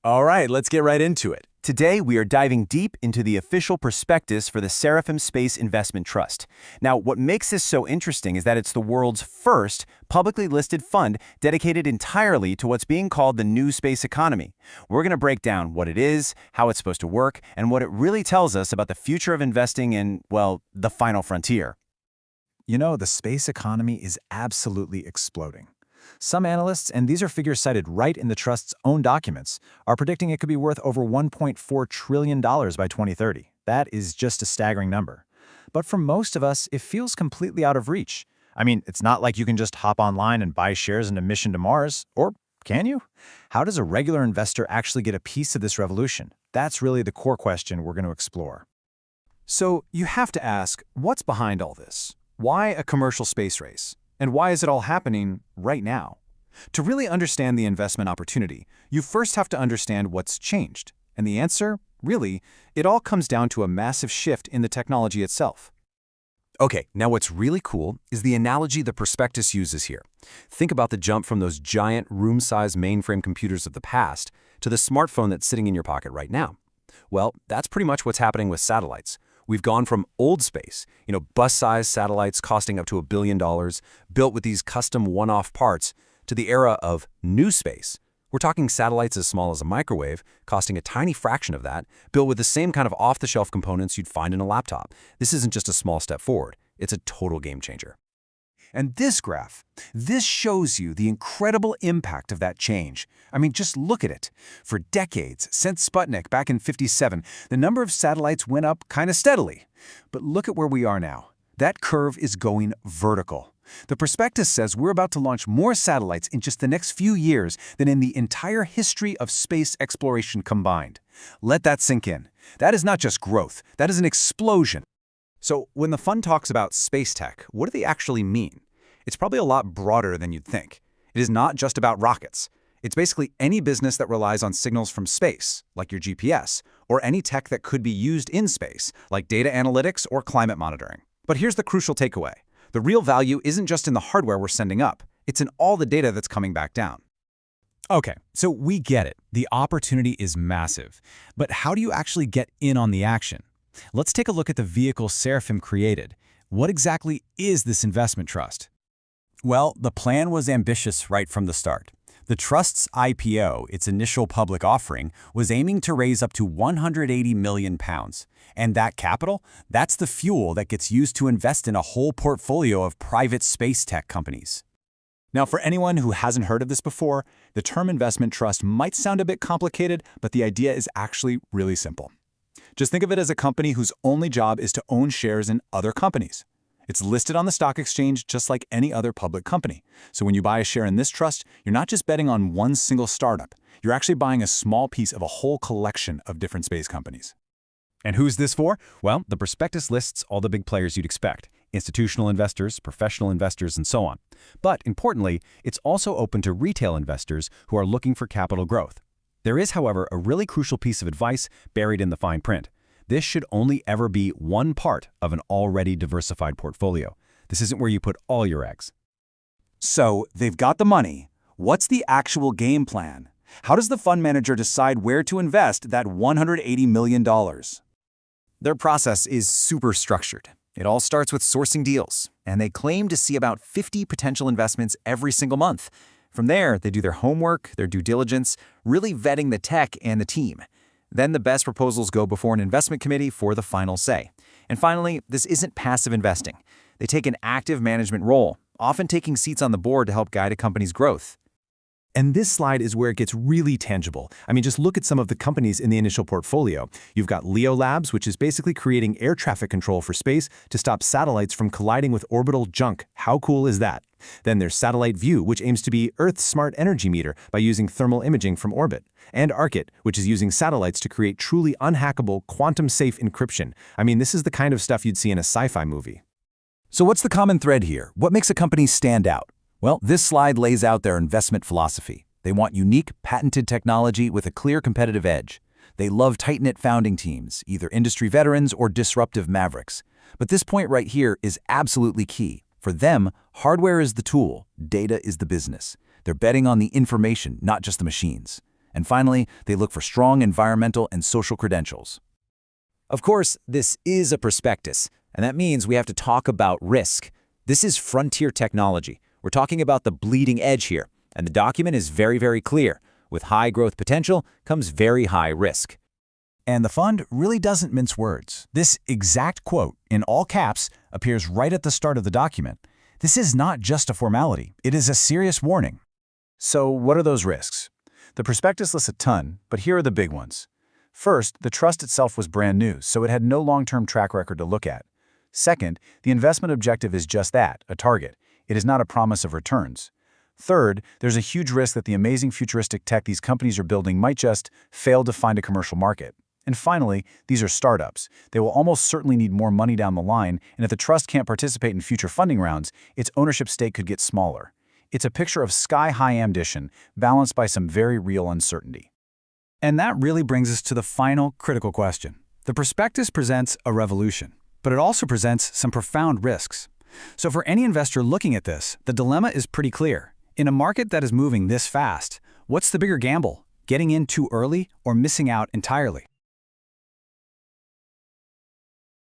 All right, let's get right into it. Today, we are diving deep into the official prospectus for the Seraphim Space Investment Trust. Now, what makes this so interesting is that it's the world's first publicly listed fund dedicated entirely to what's being called the new space economy. We're going to break down what it is, how it's supposed to work, and what it really tells us about the future of investing in, well, the final frontier. You know, the space economy is absolutely exploding. Some analysts, and these are figures cited right in the trust's own documents, are predicting it could be worth over $1.4 trillion by 2030. That is just a staggering number. But for most of us, it feels completely out of reach. I mean, it's not like you can just hop online and buy shares in a mission to Mars, or can you? How does a regular investor actually get a piece of this revolution? That's really the core question we're going to explore. So you have to ask, what's behind all this? Why a commercial space race? And why is it all happening right now? To really understand the investment opportunity, you first have to understand what's changed. And the answer, really, it all comes down to a massive shift in the technology itself. Okay, now what's really cool is the analogy the prospectus uses here. Think about the jump from those giant room-sized mainframe computers of the past to the smartphone that's sitting in your pocket right now. Well, that's pretty much what's happening with satellites. We've gone from old space, bus-sized satellites costing up to $1 billion, built with these custom one-off parts, to the era of new space. We're talking satellites as small as a microwave, costing a tiny fraction of that, built with the same kind of off-the-shelf components you'd find in a laptop. This isn't just a small step forward, it's a total game changer. And this graph, this shows you the incredible impact of that change. I mean, just look at it. For decades, since Sputnik back in '57, the number of satellites went up kind of steadily. But look at where we are now. That curve is going vertical. The prospectus says we're about to launch more satellites in just the next few years than in the entire history of space exploration combined. Let that sink in. That is not just growth, that is an explosion. So when the fund talks about space tech, what do they actually mean? It's probably a lot broader than you'd think. It is not just about rockets. It's basically any business that relies on signals from space, like your GPS, or any tech that could be used in space, like data analytics or climate monitoring. But here's the crucial takeaway. The real value isn't just in the hardware we're sending up. It's in all the data that's coming back down. Okay, so we get it. The opportunity is massive. But how do you actually get in on the action? Let's take a look at the vehicle Seraphim created. What exactly is this investment trust? Well, the plan was ambitious right from the start. The trust's IPO, its initial public offering, was aiming to raise up to 180 million pounds. And that capital, that's the fuel that gets used to invest in a whole portfolio of private space tech companies. Now, for anyone who hasn't heard of this before, the term investment trust might sound a bit complicated, but the idea is actually really simple. Just think of it as a company whose only job is to own shares in other companies. It's listed on the stock exchange just like any other public company. So when you buy a share in this trust, you're not just betting on one single startup. You're actually buying a small piece of a whole collection of different space companies. And who's this for? Well, the prospectus lists all the big players you'd expect: institutional investors, professional investors, and so on. But importantly, it's also open to retail investors who are looking for capital growth. There is, however, a really crucial piece of advice buried in the fine print. This should only ever be one part of an already diversified portfolio. This isn't where you put all your eggs. So, they've got the money. What's the actual game plan? How does the fund manager decide where to invest that $180 million? Their process is super structured. It all starts with sourcing deals, and they claim to see about 50 potential investments every single month. From there, they do their homework, their due diligence, really vetting the tech and the team. Then the best proposals go before an investment committee for the final say. And finally, this isn't passive investing. They take an active management role, often taking seats on the board to help guide a company's growth. And this slide is where it gets really tangible. I mean, just look at some of the companies in the initial portfolio. You've got Leo Labs, which is basically creating air traffic control for space to stop satellites from colliding with orbital junk. How cool is that? Then there's Satellite View, which aims to be Earth's smart energy meter by using thermal imaging from orbit. And Arcit, which is using satellites to create truly unhackable, quantum-safe encryption. I mean, this is the kind of stuff you'd see in a sci-fi movie. So what's the common thread here? What makes a company stand out? Well, this slide lays out their investment philosophy. They want unique, patented technology with a clear competitive edge. They love tight-knit founding teams, either industry veterans or disruptive mavericks. But this point right here is absolutely key. For them, hardware is the tool, data is the business. They're betting on the information, not just the machines. And finally, they look for strong environmental and social credentials. Of course, this is a prospectus, and that means we have to talk about risk. This is frontier technology. We're talking about the bleeding edge here, and the document is very, very clear. With high growth potential comes very high risk. And the fund really doesn't mince words. This exact quote, in all caps, appears right at the start of the document. This is not just a formality. It is a serious warning. So what are those risks? The prospectus lists a ton, but here are the big ones. First, the trust itself was brand new, so it had no long-term track record to look at. Second, the investment objective is just that, a target. It is not a promise of returns. Third, there's a huge risk that the amazing futuristic tech these companies are building might just fail to find a commercial market. And finally, these are startups. They will almost certainly need more money down the line, and if the trust can't participate in future funding rounds, its ownership stake could get smaller. It's a picture of sky-high ambition, balanced by some very real uncertainty. And that really brings us to the final critical question. The prospectus presents a revolution, but it also presents some profound risks. So for any investor looking at this, the dilemma is pretty clear. In a market that is moving this fast, what's the bigger gamble? Getting in too early or missing out entirely?